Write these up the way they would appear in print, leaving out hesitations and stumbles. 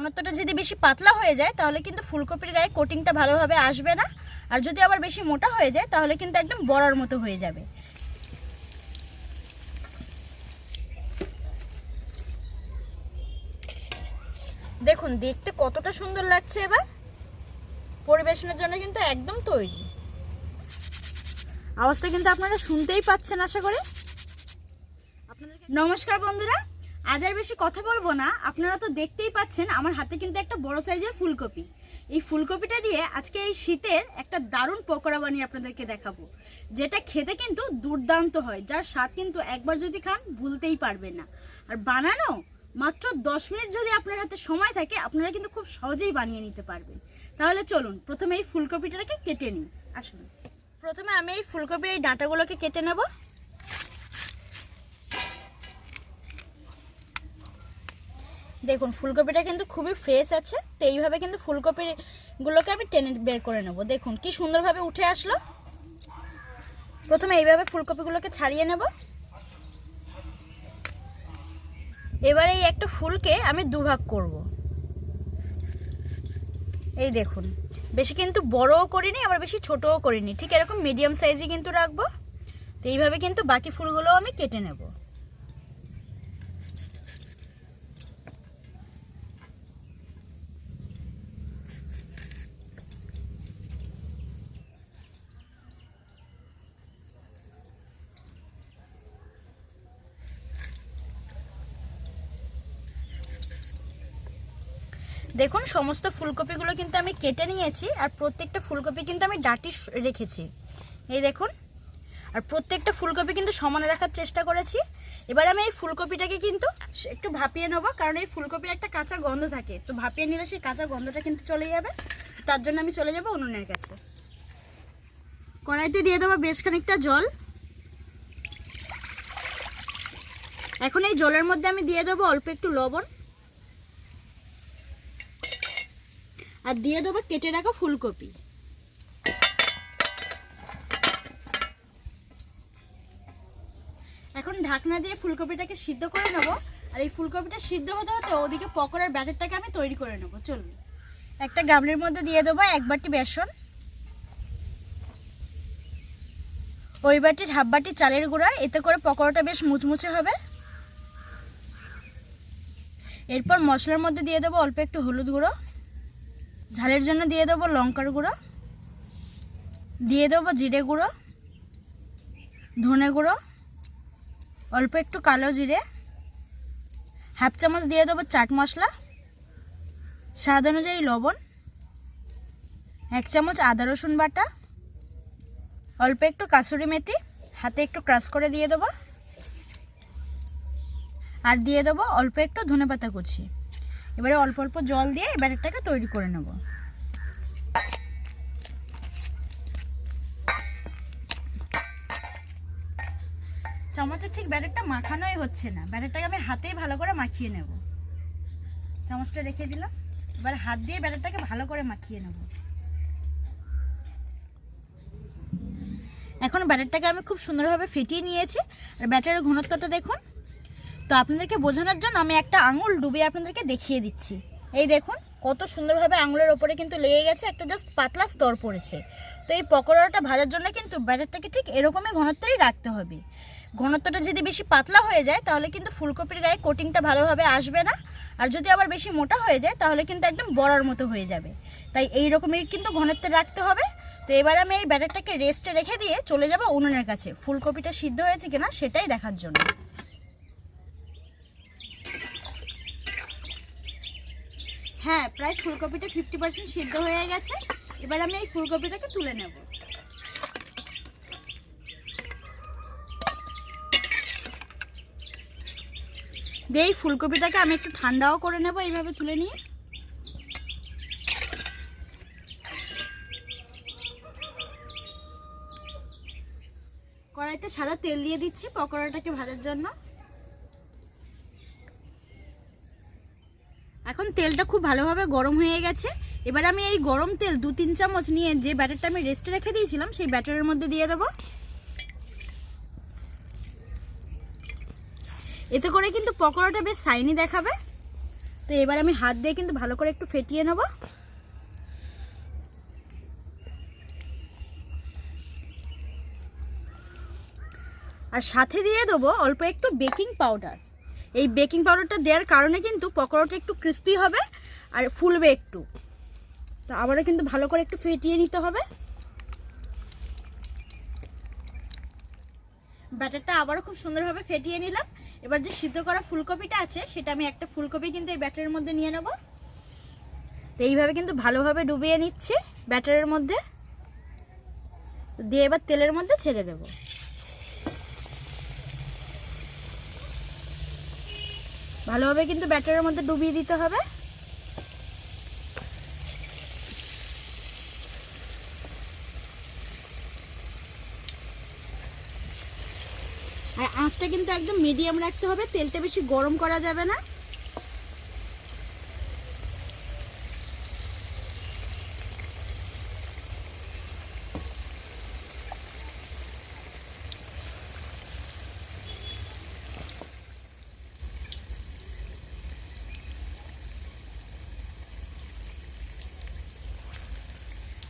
ঘনত্বটা যদি বেশি পাতলা হয়ে যায় তাহলে কিন্তু ফুলকপির গায়ে কোটিংটা ভালোভাবে আসবে না, আর যদি আবার বেশি মোটা হয়ে যায় তাহলে কিন্তু একদম বড়ার মতো হয়ে যাবে। দেখুন দেখতে কতটা সুন্দর লাগছে। এবার পরিবেশনের জন্য কিন্তু একদম তৈরি। আওয়াজটা কিন্তু আপনারা শুনতেই পাচ্ছেন আশা করি। নমস্কার বন্ধুরা, আজ আর বেশি কথা বলবো না, আপনারা তো দেখতেই পাচ্ছেন আমার হাতে কিন্তু একটা বড় সাইজের ফুলকপি। এই ফুলকপিটা দিয়ে আজকে এই শীতের একটা দারুণ পকোড়া বানিয়ে আপনাদেরকে দেখাবো, যেটা খেতে কিন্তু দুর্দান্ত হয়, যার স্বাদ কিন্তু একবার যদি খান ভুলতেই পারবেন না। আর বানানো মাত্র 10 মিনিট যদি আপনার হাতে সময় থাকে আপনারা কিন্তু খুব সহজেই বানিয়ে নিতে পারবেন। তাহলে চলুন প্রথমে এই ফুলকপিটাকে কেটে নিই। আসুন, প্রথমে আমি এই ফুলকপির এই ডাঁটাগুলোকে কেটে নেব। দেখুন ফুলকপিটা কিন্তু খুবই ফ্রেশ আছে, তো এইভাবে কিন্তু ফুলকপিগুলোকে আমি টেনে বের করে নেব। দেখুন কি সুন্দরভাবে উঠে আসলো। প্রথমে এইভাবে ফুলকপিগুলোকে ছাড়িয়ে নেব। এবারে এই একটা ফুলকে আমি দুভাগ করব। এই দেখুন বেশি কিন্তু বড়ও করিনি আবার বেশি ছোটও করিনি, ঠিক এরকম মিডিয়াম সাইজে কিন্তু রাখবো। তো এইভাবে কিন্তু বাকি ফুলগুলোও আমি কেটে নেব। দেখুন সমস্ত ফুলকপিগুলো কিন্তু আমি কেটে নিয়েছি, আর প্রত্যেকটা ফুলকপি কিন্তু আমি ডাঁটি রেখেছি। এই দেখুন, আর প্রত্যেকটা ফুলকপি কিন্তু সমানে রাখার চেষ্টা করেছি। এবার আমি এই ফুলকপিটাকে কিন্তু একটু ভাপিয়ে নেবো, কারণ এই ফুলকপির একটা কাঁচা গন্ধ থাকে, তো ভাপিয়ে নিলে সেই কাঁচা গন্ধটা কিন্তু চলে যাবে। তার জন্য আমি চলে যাব উনুনের কাছে। কড়াইতে দিয়ে দেবো বেশ খানিকটা জল। এখন এই জলের মধ্যে আমি দিয়ে দেবো অল্প একটু লবণ, আর দিয়ে দেবো কেটে রাখা ফুলকপি। এখন ঢাকনা দিয়ে ফুলকপিটাকে সিদ্ধ করে নেব। আর এই ফুলকপিটা সিদ্ধ হতে হতে ওদিকে পকোড়ার ব্যাটারটাকে আমি তৈরি করে নেব। চলুন, একটা গামলির মধ্যে দিয়ে দেবো 1 বাটি বেসন, ওই বাটির হাফ বাটি চালের গুঁড়া, এতে করে পকোড়াটা বেশ মুচমুচে হবে। এরপর মশলার মধ্যে দিয়ে দেবো অল্প একটু হলুদ গুঁড়ো, ঝালের জন্য দিয়ে দেবো লঙ্কার গুঁড়ো, দিয়ে দেবো জিরে গুঁড়ো, ধনে গুঁড়ো, অল্প একটু কালো জিরে, হাফ চামচ দিয়ে দেবো চাট মশলা, স্বাদ অনুযায়ী লবণ, 1 চামচ আদা রসুন বাটা, অল্প একটু কাসুরি মেথি হাতে একটু ক্রাশ করে দিয়ে দেবো, আর দিয়ে দেবো অল্প একটু ধনেপাতা কুচি। এবারে অল্প অল্প জল দিয়ে এই ব্যাটারটাকে তৈরি করে নেব। চামচের ঠিক ব্যাটারটা মাখানোই হচ্ছে না, ব্যাটারটাকে আমি হাতেই ভালো করে মাখিয়ে নেব। চামচটা রেখে দিলাম, এবার হাত দিয়ে ব্যাটারটাকে ভালো করে মাখিয়ে নেব। এখন ব্যাটারটাকে আমি খুব সুন্দরভাবে ফেটিয়ে নিয়েছি, আর ব্যাটারের ঘনত্বটা দেখুন। তো আপনাদেরকে বোঝানোর জন্য আমি একটা আঙুল ডুবিয়ে আপনাদেরকে দেখিয়ে দিচ্ছি। এই দেখুন কত সুন্দরভাবে আঙুলের ওপরে কিন্তু লেগে গেছে, একটা জাস্ট পাতলা স্তর পড়েছে। তো এই পকোড়াটা ভাজার জন্য কিন্তু ব্যাটারটাকে ঠিক এরকমই ঘনত্বেই রাখতে হবে। ঘনত্বটা যদি বেশি পাতলা হয়ে যায় তাহলে কিন্তু ফুলকপির গায়ে কোটিংটা ভালোভাবে আসবে না, আর যদি আবার বেশি মোটা হয়ে যায় তাহলে কিন্তু একদম বড়ার মতো হয়ে যাবে। তাই এই রকমের কিন্তু ঘনত্বে রাখতে হবে। তো এবার আমি এই ব্যাটারটাকে রেস্টে রেখে দিয়ে চলে যাব উনুনের কাছে ফুলকপিটা সিদ্ধ হয়েছে কিনা সেটাই দেখার জন্য। হ্যাঁ, প্রায় ফুলকপিটা 50% সিদ্ধ হয়ে গেছে। এবার আমি এই ফুলকপিটাকে তুলে নেব। দিয়ে এই ফুলকপিটাকে আমি একটু ঠান্ডাও করে নেব এইভাবে তুলে নিয়ে। কড়াইতে সাদা তেল দিয়ে দিচ্ছি পকোড়াটাকে ভাজার জন্য। এখন তেলটা খুব ভালোভাবে গরম হয়ে গেছে। এবার আমি এই গরম তেল 2-3 চামচ নিয়ে যে ব্যাটারটা আমি রেস্টে রেখে দিয়েছিলাম সেই ব্যাটারের মধ্যে দিয়ে দেবো। এতে করে কিন্তু পকোড়াটা বেশ শাইনি দেখাবে। তো এবার আমি হাত দিয়ে কিন্তু ভালো করে একটু ফেটিয়ে নেব। আর সাথে দিয়ে দেবো অল্প একটু বেকিং পাউডার। এই বেকিং পাউডারটা দেওয়ার কারণে কিন্তু পকোড়াটা একটু ক্রিস্পি হবে আর ফুলবে একটু। তো আবারও কিন্তু ভালো করে একটু ফেটিয়ে নিতে হবে। ব্যাটারটা আবারও খুব সুন্দরভাবে ফেটিয়ে নিলাম। এবার যে সিদ্ধ করা ফুলকপিটা আছে সেটা আমি একটা ফুলকপি কিন্তু এই ব্যাটারের মধ্যে নিয়ে নেব। তো এইভাবে কিন্তু ভালোভাবে ডুবিয়ে নিচ্ছি ব্যাটারের মধ্যে, দিয়ে এবার তেলের মধ্যে ছেড়ে দেব। ভালোভাবে কিন্তু ব্যাটারের মধ্যে ডুবিয়ে দিতে হবে। আর আঁচটা কিন্তু একদম মিডিয়াম রাখতে হবে, তেলটা বেশি গরম করা যাবে না।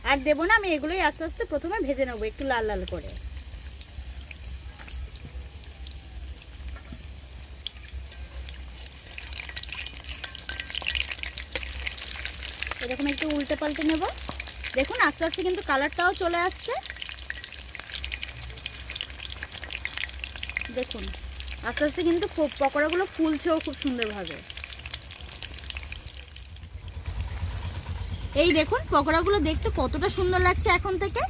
আর দেবো না, আমি এগুলোই আস্তে আস্তে প্রথমে ভেজে নেবো একটু লাল লাল করে। এরকম একটু উল্টে পাল্টে নেব। দেখুন আস্তে আস্তে কিন্তু কালারটাও চলে আসছে। দেখুন আস্তে আস্তে কিন্তু পকোড়াগুলো ফুলছেও খুব সুন্দরভাবে। এই দেখুন পকোড়াগুলো দেখতে কতটা সুন্দর লাগছে এখন থেকে।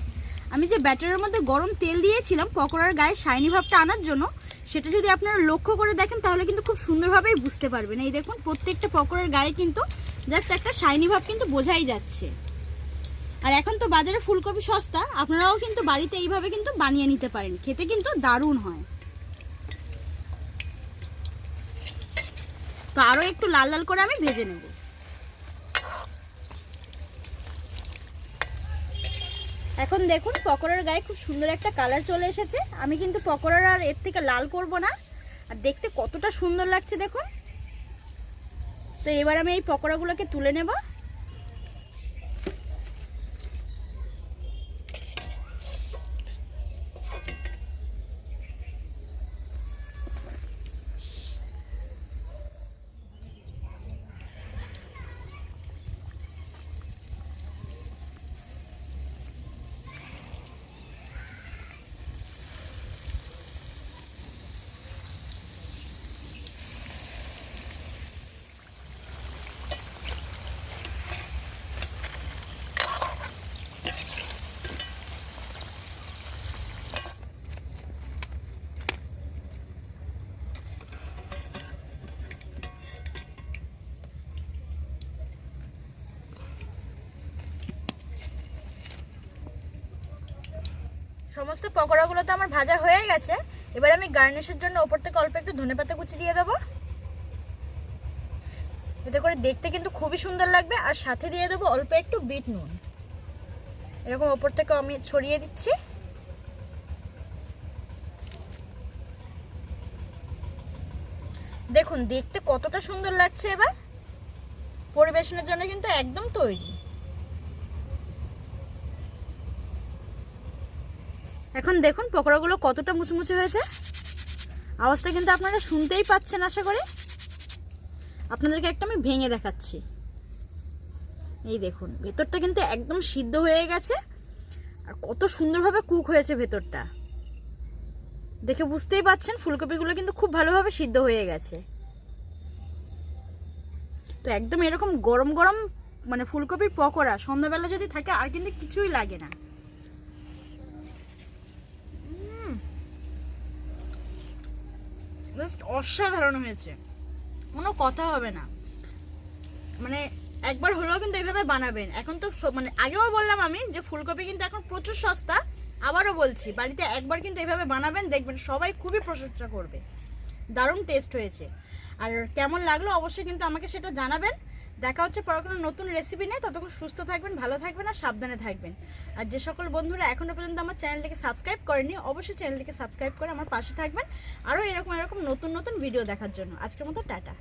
আমি যে ব্যাটারের মধ্যে গরম তেল দিয়েছিলাম পকোড়ার গায়ে শাইনি ভাবটা আনার জন্য, সেটা যদি আপনারা লক্ষ্য করে দেখেন তাহলে কিন্তু খুব সুন্দরভাবেই বুঝতে পারবেন। এই দেখুন প্রত্যেকটা পকোড়ার গায়ে কিন্তু জাস্ট একটা শাইনি ভাব কিন্তু বোঝাই যাচ্ছে। আর এখন তো বাজারে ফুলকপি সস্তা, আপনারাও কিন্তু বাড়িতে এইভাবে কিন্তু বানিয়ে নিতে পারেন, খেতে কিন্তু দারুণ হয়। তো আরও একটু লাল লাল করে আমি ভেজে নেব। এখন দেখুন পকোড়ার গায়ে খুব সুন্দর একটা কালার চলে এসেছে। আমি কিন্তু পকোড়ার আর এর থেকে লাল করব না। আর দেখতে কতটা সুন্দর লাগছে দেখুন। তো এবার আমি এই পকোড়াগুলোকে তুলে নেব। সমস্ত পকোড়াগুলো তো আমার ভাজা হয়ে গেছে। এবার আমি গার্নিশের জন্য ওপর থেকে অল্প একটু ধনেপাতা কুচি দিয়ে দেবো। এতে করে দেখতে কিন্তু খুবই সুন্দর লাগবে। আর সাথে দিয়ে দেবো অল্প একটু বিট নুন। এরকম ওপর থেকে আমি ছড়িয়ে দিচ্ছি। দেখুন দেখতে কতটা সুন্দর লাগছে। এবার পরিবেশনের জন্য কিন্তু একদম তৈরি। এখন দেখুন পকোড়াগুলো কতটা মুচমুচে হয়েছে। আওয়াজটা কিন্তু আপনারা শুনতেই পাচ্ছেন আশা করি। আপনাদেরকে একটা আমি ভেঙে দেখাচ্ছি। এই দেখুন ভেতরটা কিন্তু একদম সিদ্ধ হয়ে গেছে। আর কত সুন্দরভাবে কুক হয়েছে ভেতরটা, দেখে বুঝতেই পাচ্ছেন। ফুলকপিগুলো কিন্তু খুব ভালোভাবে সিদ্ধ হয়ে গেছে। তো একদম এরকম গরম গরম মানে ফুলকপির পকোড়া সন্ধ্যাবেলা যদি থাকে আর কিন্তু কিছুই লাগে না। জাস্ট অসাধারণ হয়েছে, কোনো কথা হবে না। মানে একবার হলেও কিন্তু এইভাবে বানাবেন। এখন তো মানে আগেও বললাম আমি যে ফুলকপি কিন্তু এখন প্রচুর সস্তা। আবারও বলছি বাড়িতে একবার কিন্তু এইভাবে বানাবেন, দেখবেন সবাই খুবই প্রশংসা করবে। দারুণ টেস্ট হয়েছে। আর কেমন লাগলো অবশ্যই কিন্তু আমাকে সেটা জানাবেন। দেখা হচ্ছে পরে কোনো নতুন রেসিপি নিয়ে। ততক্ষণ সুস্থ থাকবেন, ভালো থাকবেন আর সাবধানে থাকবেন। আর যে সকল বন্ধুরা এখনও পর্যন্ত আমার চ্যানেলটিকে সাবস্ক্রাইব করেনি অবশ্যই চ্যানেলটিকে সাবস্ক্রাইব করে আমার পাশে থাকবেন আরও এরকম নতুন নতুন ভিডিও দেখার জন্য। আজকের মতো টাটা।